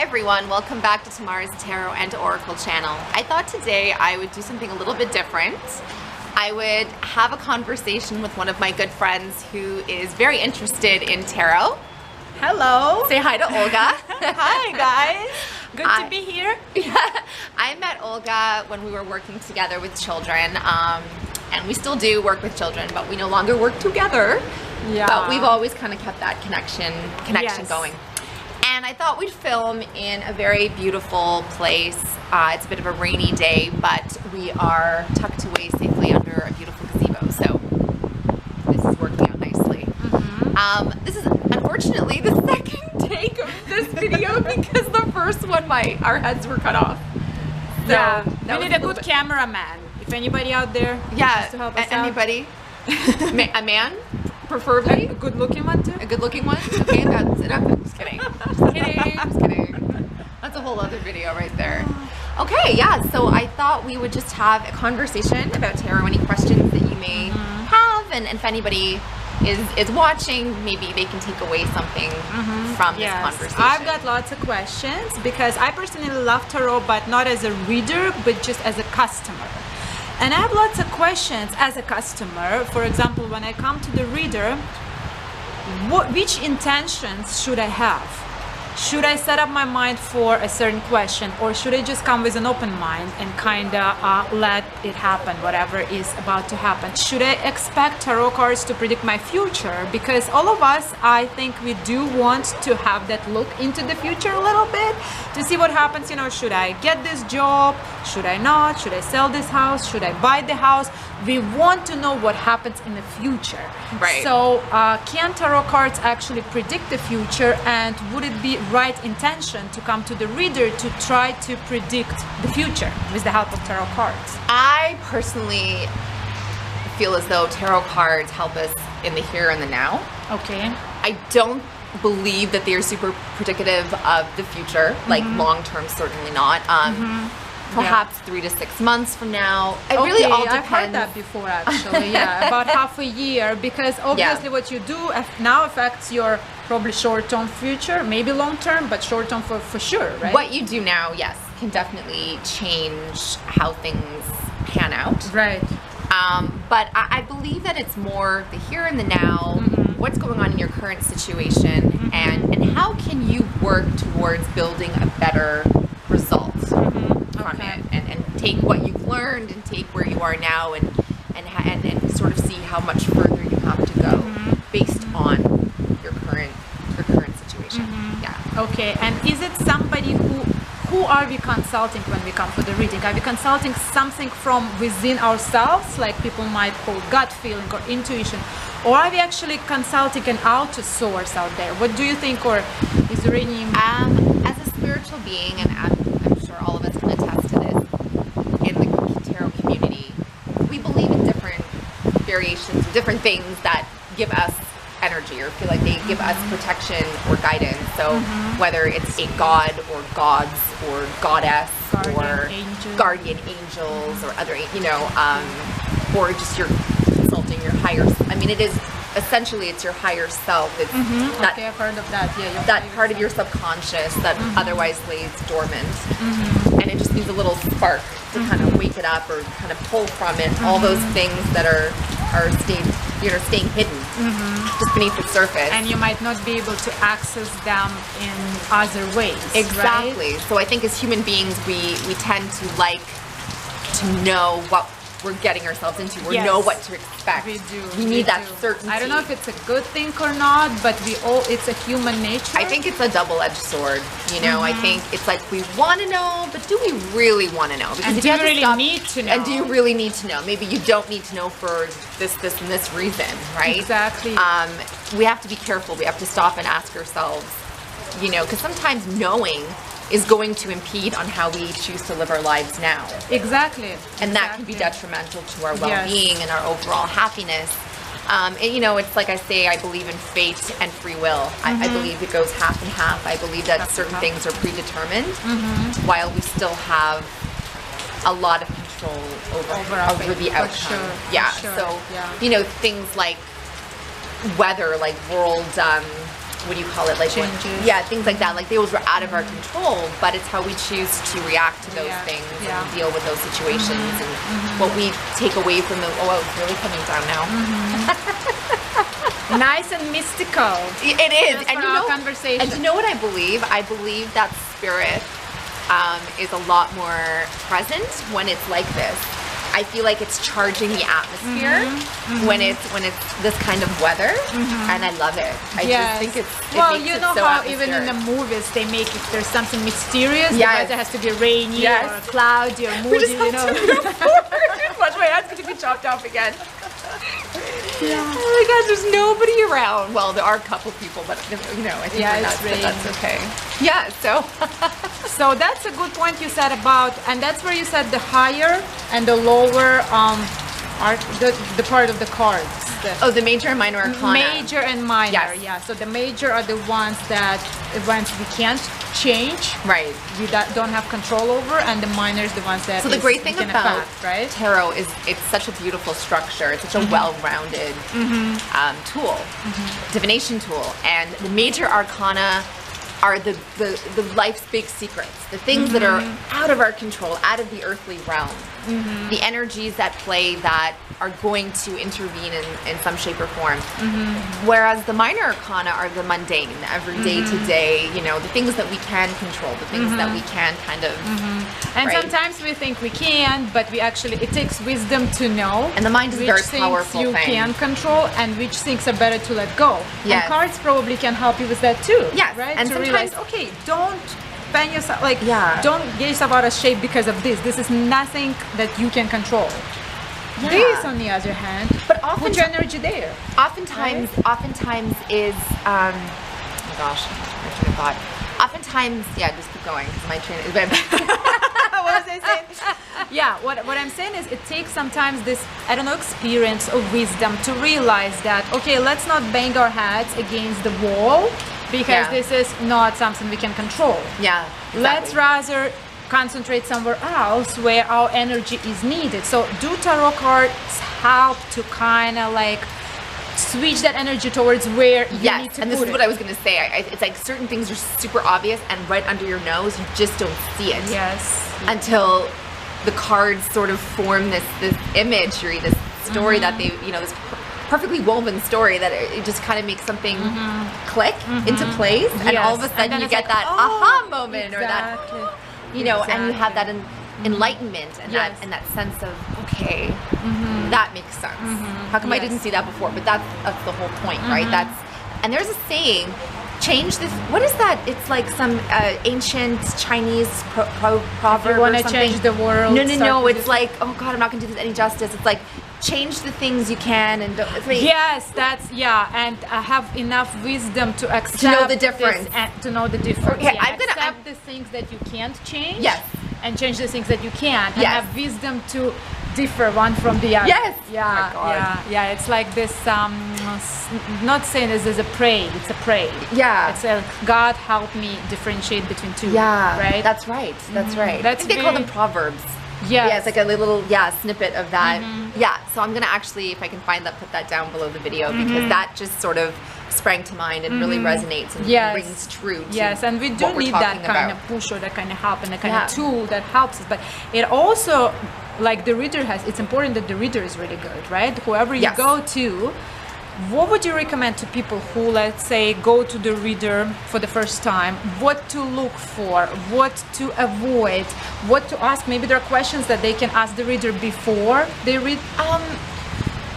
everyone, welcome back to Tamara's Tarot and Oracle channel. I thought today I would do something a little bit different. I would have a conversation with one of my good friends who is very interested in tarot. Hello. Say hi to Olga. Hi guys. Good to be here. I met Olga when we were working together with children, and we still do work with children, but we no longer work together. Yeah. But we've always kind of kept that connection Yes. going. And I thought we'd film in a very beautiful place. It's a bit of a rainy day, but we are tucked away safely under a beautiful gazebo. So this is working out nicely. This is unfortunately the second take of this video because the first one, our heads were cut off. So Yeah. that We was need a good cameraman. If anybody out there wants to help us out. anybody, a man, preferably. A good looking one too. A good-looking one? Okay, that's it. I'm just kidding. Just kidding. That's a whole other video right there. Okay, yeah, so I thought we would just have a conversation about tarot, any questions that you may have, and if anybody is watching, maybe they can take away something from this conversation. I've got lots of questions because I personally love tarot, but not as a reader, but just as a customer. And I have lots of questions as a customer. For example, when I come to the reader, which intentions should I have? Should I set up my mind for a certain question, or should I just come with an open mind and kind of let it happen, whatever is about to happen? Should I expect tarot cards to predict my future? Because all of us, I think we do want to have that look into the future a little bit to see what happens. You know, should I get this job? Should I not? Should I sell this house? Should I buy the house? We want to know what happens in the future. Right. So can tarot cards actually predict the future, and would it be right intention to come to the reader to try to predict the future with the help of tarot cards? I personally feel as though tarot cards help us in the here and the now. Okay. I don't believe that they are super predicative of the future, like long term, certainly not. Perhaps 3 to 6 months from now. It really all depends. I've heard that before, actually. Yeah, about half a year, because obviously what you do now affects your probably short-term future, maybe long-term, but short-term for sure, right? What you do now, yes, can definitely change how things pan out. Right. But I believe that it's more the here and the now, what's going on in your current situation, and how can you work towards building a better result from it, and take what you've learned and take where you are now and sort of see how much further you have to go based on your current situation. Yeah. Okay, and is it somebody who are we consulting when we come for the reading? Are we consulting something from within ourselves, like people might call gut feeling or intuition, or are we actually consulting an outer source out there? What do you think, or is there any... As a spiritual being, and I'm sure all of us can attest to this, in the tarot community, we believe in different variations, different things that give us energy or feel like they give us protection or guidance. So whether it's a god or gods or goddess or guardian angels or other, or just you're consulting your higher, I mean, it is essentially, it's your higher self. It's that, okay, I've heard of that. Yeah, that part of your subconscious that otherwise lays dormant, and it just needs a little spark to kind of wake it up or kind of pull from it all those things that are staying hidden just beneath the surface, and you might not be able to access them in other ways. Exactly. Right? So I think as human beings, we tend to like to know what we're getting ourselves into, or know what to expect. We do. We need that certainty. I don't know if it's a good thing or not, but it's a human nature. I think it's a double-edged sword. I think it's like we want to know, but do we really want to know? Because and if do you have to really stop, need to know? And do you really need to know? Maybe you don't need to know for this, and this reason, right? Exactly. We have to be careful. We have to stop and ask ourselves, because sometimes knowing is going to impede on how we choose to live our lives now. Exactly. And that can be detrimental to our well-being and our overall happiness. And it's like I say, I believe in fate and free will. I believe it goes half and half. I believe that certain things are predetermined, while we still have a lot of control over the outcome. So, things like weather, like world what do you call it, like Changes. yeah, things like that, like those were out of our control, but it's how we choose to react to those things and deal with those situations and what we take away from them. Oh, it's really coming down now. Nice and mystical. It is. Just for our conversation. And you know what I believe? I believe that spirit is a lot more present when it's like this. I feel like it's charging the atmosphere when it's this kind of weather, and I love it. I just think it well, makes you it know so how even in atmospheric. the movies they make if there's something mysterious, the Yes. weather has to be rainy Yes. or cloudy or We moody, just you know. have to move forward. Watch my hand's gonna be chopped off again. Oh my gosh, there's nobody around. Well, there are a couple people, but you know, I think we're it's nuts, but that's raining. okay. Yeah, so So that's a good point you said about, and that's where you said the higher and the lower are the part of the cards. the major and minor arcana. Major and minor, Yes. yeah. So the major are the ones that events we can't change, Right. we don't have control over, and the minor is the ones that So the great thing we can about affect, right? tarot is it's such a beautiful structure. It's such a well-rounded tool, divination tool, and the major arcana are the life's big secrets, the things that are out of our control, out of the earthly realm, the energies that play that are going to intervene in some shape or form. Whereas the minor arcana are the mundane, the everyday to day, you know, the things that we can control, the things that we can kind of. And right? sometimes we think we can, but we actually, it takes wisdom to know. And the mind is a which very things powerful you thing. can control and which things are better to let go. Yes. And cards probably can help you with that too. Yes, Right? and to sometimes- realize, okay, don't bang yourself, like, Yeah. don't get yourself out of shape because of this. This is nothing that you can control. Yeah. This, on the other hand, But put your energy there. oftentimes is oh my gosh, my train of thought. Oftentimes, yeah, just keep going because my train is. What was I saying? Yeah, what I'm saying is it takes sometimes this, I don't know, experience or wisdom to realize that, okay, let's not bang our heads against the wall because Yeah. this is not something we can control. Yeah. Let's exactly. rather concentrate somewhere else where our energy is needed. So do tarot cards help to kind of like switch that energy towards where you Yes, need to and this put is it? what I was gonna say. It's like certain things are super obvious and right under your nose, you just don't see it. Yes. Until the cards sort of form this imagery, this story that they, you know, this perfectly woven story that it just kind of makes something click into place, and all of a Yes, and sudden then you it's get like, that oh, aha moment or that, exactly. you know, and you have that Exactly. enlightenment and Yes. that sense of okay, that makes sense. How come I Yes. didn't see that before? But that's the whole point, right? And there's a saying, change this. What is that? It's like some ancient Chinese proverb. You want or to something. change the world. No. start with It's this- like, oh God, I'm not gonna do this any justice. It's like change the things you can and don't. It's like, Yes, that's and I have enough wisdom to accept the this difference. and to know the difference. Okay, Yeah, I'm gonna- accept the things that you can't change. Yes. And change the things that you can. And Yes. have wisdom to differ one from the other. Yes. Yeah. Oh my God. Yeah. It's like this. Not saying this is a pray. It's a pray. Yeah. It's a God help me differentiate between two. Yeah, Right. That's right. That's right. That's I think they call very- them proverbs. Yes. Yeah, it's like a little snippet of that. Yeah, so I'm gonna actually, if I can find that, put that down below the video because that just sort of sprang to mind and really resonates and Yes. rings true. To Yes, and we do what we're need that talking kind about. of push or that kind of help and that kind Yeah. of tool that helps us. But it also, like the reader has, it's important that the reader is really good, right? Whoever you Yes. go to, what would you recommend to people who, let's say, go to the reader for the first time? What to look for, what to avoid, what to ask? Maybe there are questions that they can ask the reader before they read.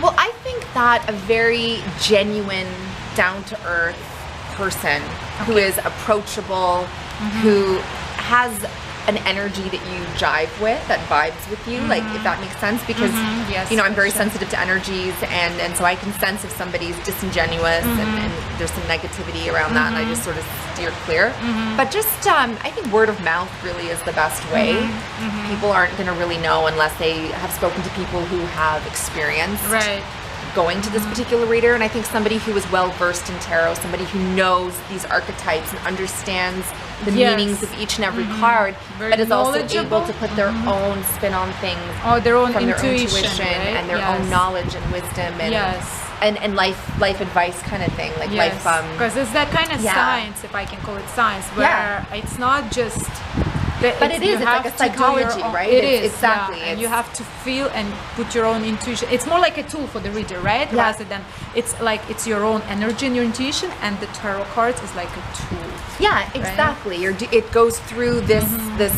Well, I think that a very genuine, down-to-earth person who is approachable, who has an energy that you jive with, that vibes with you, like if that makes sense, because Yes, you know I'm very sure. sensitive to energies, and so I can sense if somebody's disingenuous and there's some negativity around that, and I just sort of steer clear. But just I think word of mouth really is the best way. People aren't going to really know unless they have spoken to people who have experience going to this particular reader. And I think somebody who is well versed in tarot, somebody who knows these archetypes and understands the Yes. meanings of each and every card, Very but is also knowledgeable. able to put their own spin on things Or their own from their own intuition, intuition right? and their Yes. own knowledge and wisdom. And Yes. and life advice kind of thing, like Yes, life. because it's that kind of yeah. science, if I can call it science, where Yeah. it's not just. But it is. It's like a psychology, right? It It's, is exactly. Yeah. And you have to feel and put your own intuition. It's more like a tool for the reader, right? Yeah. Rather than it's like it's your own energy and your intuition, and the tarot cards is like a tool. Yeah, exactly. It goes through this this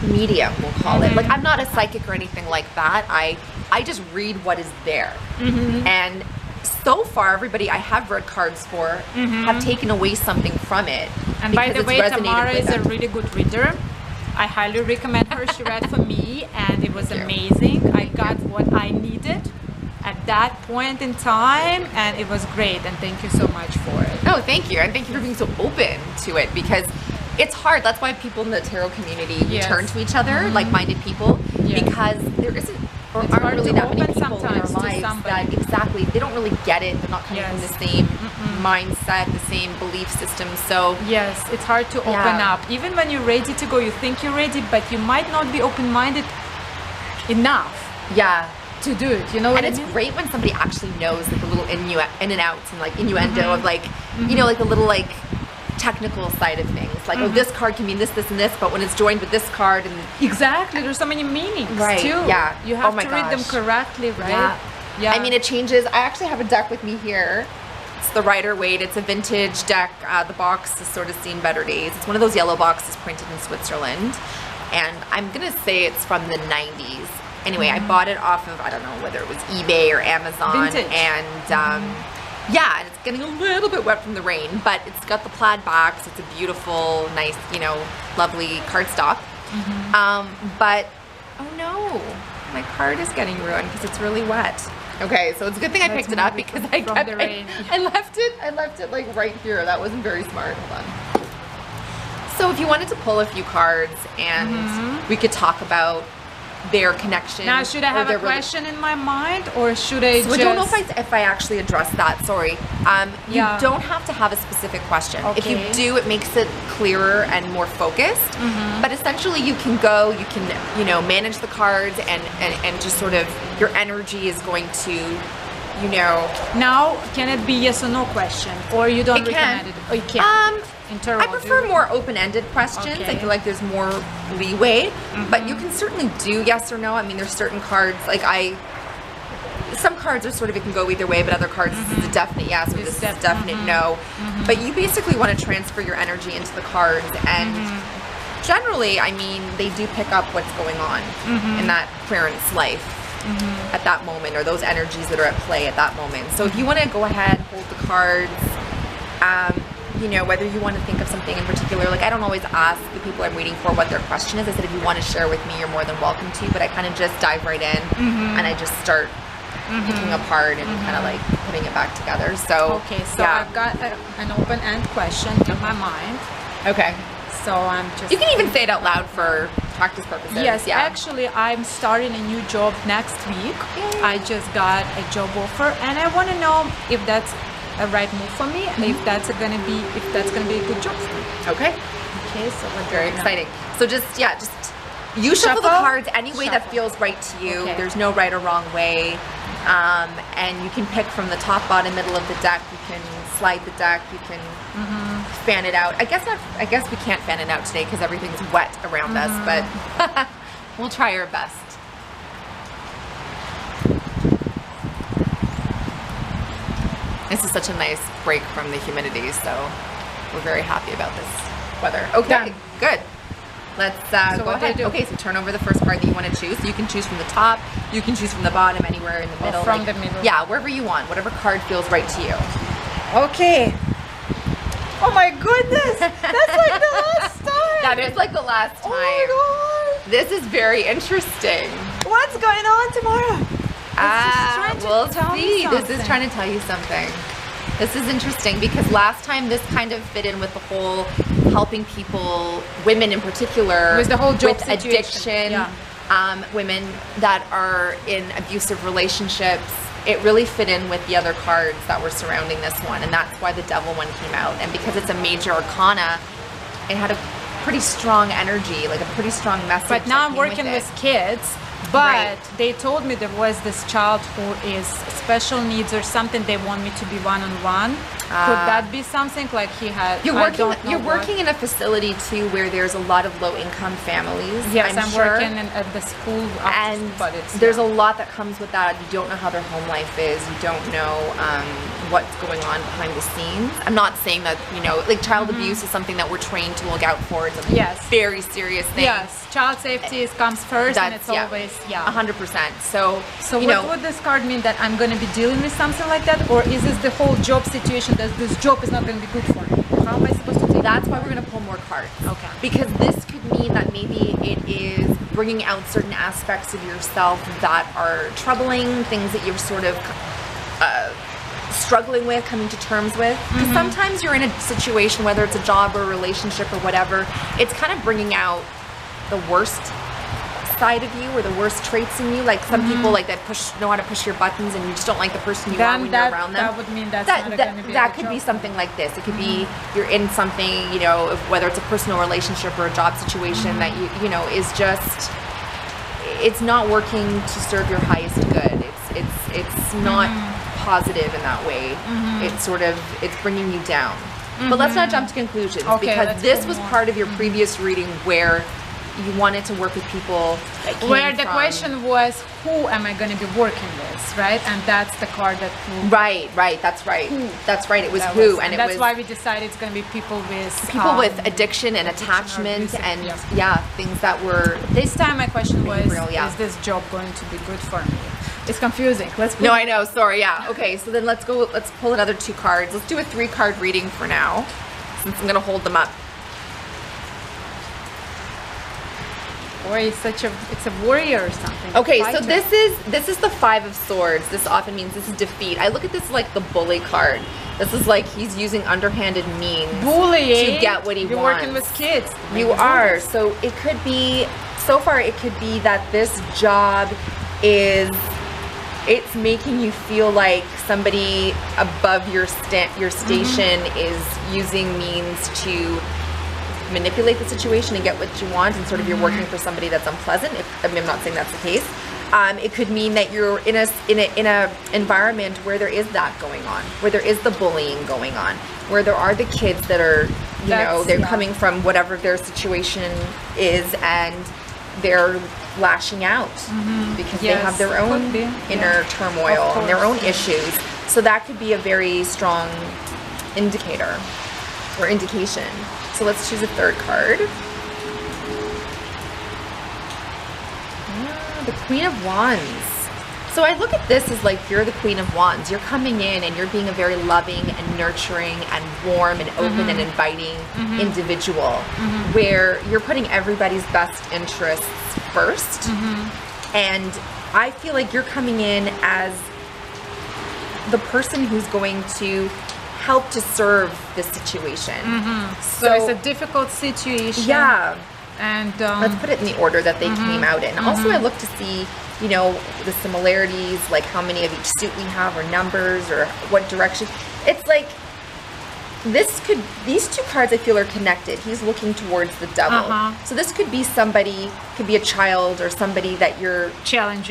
medium, we'll call it. Like, I'm not a psychic or anything like that. I just read what is there, and so far, everybody I have read cards for have taken away something from it. And by the because way, it's resonated Tamara with is a them. really good reader. I highly recommend her. She read for me, and it was Thank you. amazing. I got what I needed at that point in time, and it was great. And thank you so much for it. Oh, thank you. And thank you for being so open to it, because it's hard. That's why people in the tarot community Yes. turn to each other, like-minded people, Yes. because there isn't or It's aren't hard really to that many open people in our sometimes to lives somebody. that exactly, they don't really get it. They're not coming from Yes. the same mindset, the same belief system. So Yes, it's hard to open Yeah. up. Even when you're ready to go, you think you're ready, but you might not be open-minded enough yeah. to do it. You know what And I it's mean? great when somebody actually knows like the little in and outs and like innuendo of like, you know, like the little like technical side of things. Like, oh, this card can mean this, this, and this, but when it's joined with this card and Exactly. There's so many meanings Right, too. yeah. You have Oh my to read them gosh. correctly, right? Yeah. I mean, it changes. I actually have a deck with me here. It's the Rider-Waite. It's a vintage deck. The box has sort of seen better days. It's one of those yellow boxes printed in Switzerland. And I'm going to say it's from the 90s. Anyway, I bought it off of, I don't know whether it was eBay or Amazon. Vintage. And yeah, and it's getting a little bit wet from the rain, but it's got the plaid box. It's a beautiful, nice, you know, lovely cardstock. But, oh no, my card is getting ruined because it's really wet. Okay, so it's a good thing I Let's picked it up move it because from the rain. I left it like right here. That wasn't very smart. Hold on. So if you wanted to pull a few cards and we could talk about their connection. Now, should I or have a their question in my mind, or should I So just? I don't know if I actually addressed that. Sorry. You Yeah. don't have to have a specific question. If you Okay. do, it makes it clearer and more focused. But essentially, you can you know, manage the cards and just sort of your energy is going to, you know. Now, can it be yes or no question, or you don't It can. recommend it? Oh, you can. In tarot, I do prefer you- more open-ended questions. I Okay. feel like there's more leeway, but you can certainly do yes or no. I mean, there's certain cards like some cards are sort of, it can go either way, but other cards this is a definite yes or this is a definite no. But you basically want to transfer your energy into the cards, and generally, I mean, they do pick up what's going on in that parent's life at that moment, or those energies that are at play at that moment. So if you want to go ahead, hold the cards, you know, whether you want to think of something in particular, like I don't always ask the people I'm waiting for what their question is. I said, if you want to share with me, you're more than welcome to, but I kind of just dive right in and I just start picking apart and kind of like putting it back together. So Okay, so yeah. I've got an open-end question in my mind. Okay. So I'm just. You can even say it out loud for practice purposes. Yes, yeah. actually, I'm starting a new job next week. Yay. I just got a job offer, and I want to know if that's a right move for me, and if that's gonna be a good job for me. Okay. Okay, so we're Very doing that. exciting. So just you shuffle the Shuffle? cards any way that Shuffle. feels right to you. Okay. There's no right or wrong way. And you can pick from the top, bottom, middle of the deck. You can slide the deck. You can fan it out. I guess we can't fan it out today because everything's wet around us, but we'll try our best. This is such a nice break from the humidity, so we're very happy about this weather. Okay, Done. good. Let's So go what do I ahead. do? Okay, so turn over the first card that you want to choose. So you can choose from the top, you can choose from the bottom, anywhere in the middle. from the middle. Yeah, wherever you want, whatever card feels right to you. Okay. Oh my goodness! That's like the last time. That is like the last time. Oh This is very interesting. my god! What's going on tomorrow? trying to We'll tell me see. This is something. trying to tell you something. This is interesting because last time this kind of fit in with the whole helping people, women in particular, With the whole job with situation. addiction, Yeah. women that are in abusive relationships. It really fit in with the other cards that were surrounding this one, and that's why the Devil one came out. And because it's a major arcana, it had a pretty strong energy, like a pretty strong message. But now that I'm came working with with kids, But Right. they told me there was this child who is special needs or something. They want me to be one-on-one. Could that be something like he had? You're I working. don't know You're what. working in a facility too, where there's a lot of low-income families. Yes, I'm sure. working at the school, And but it's there's a lot that comes with that. You don't know how their home life is. You don't know what's going on behind the scenes. I'm not saying that, like child abuse is something that we're trained to look out for. It's a Yes. very serious thing. Yes, child safety comes first, and it's always 100%. So what would this card mean, that I'm going to be dealing with something like that, or is this the whole job situation that this job is not going to be good for me? How am I supposed to take that's why we're going to pull more cards. Okay. Because this could mean that maybe it is bringing out certain aspects of yourself that are troubling, things that you're sort of struggling with, coming to terms with. Because sometimes you're in a situation, whether it's a job or a relationship or whatever, it's kind of bringing out the worst side of you or the worst traits in you. Like some people like that know how to push your buttons, and you just don't like the person you are when you're around them. That would mean that's not going to be that could be something like this. It could be you're in something, whether it's a personal relationship or a job situation that you know is just, it's not working to serve your highest good. It's not positive in that way. It's bringing you down. But let's not jump to conclusions, because this was part of your previous reading where you wanted to work with people that came where the from, question was, who am I going to be working with, right? And that's the card that pulled. Right, that's right. Who. That's right. It was That who, was- and it that's was why we decided it's going to be people with with addiction and attachment abusive, and yeah. things that were. This time my question was, real, yeah. is this job going to be good for me? It's confusing. Let's No, I know. Sorry. Yeah. Okay. So then let's go. Let's pull another 2 cards. Let's do a 3-card reading for now, since I'm gonna hold them up. Boy, it's a warrior or something. Okay, so Fighter. this is the 5 of Swords. This often means this is defeat. I look at this like the bully card. This is like he's using underhanded means bullying to get what he You're wants. working with kids. You are. So it could be, so far it could be that this job it's making you feel like somebody above your station is using means to manipulate the situation and get what you want, and sort of you're working for somebody that's unpleasant. I'm not saying that's the case. It could mean that you're in a environment where there is that going on, where there is the bullying going on, where there are the kids that are, they're coming from whatever their situation is, and they're lashing out because they have their own inner turmoil and their own issues. So that could be a very strong indicator or indication. So let's choose a 3rd card. The Queen of Wands. So I look at this as like you're the Queen of Wands. You're coming in and you're being a very loving and nurturing and warm and open and inviting individual, where you're putting everybody's best interests first. And I feel like you're coming in as the person who's going to help to serve this situation. So it's a difficult situation. Yeah. And let's put it in the order that they came out in. Also, I look to see, the similarities, like how many of each suit we have, or numbers, or what direction. It's like these 2 cards I feel are connected. He's looking towards the devil. So this could be somebody, could be a child or somebody that you're challenging.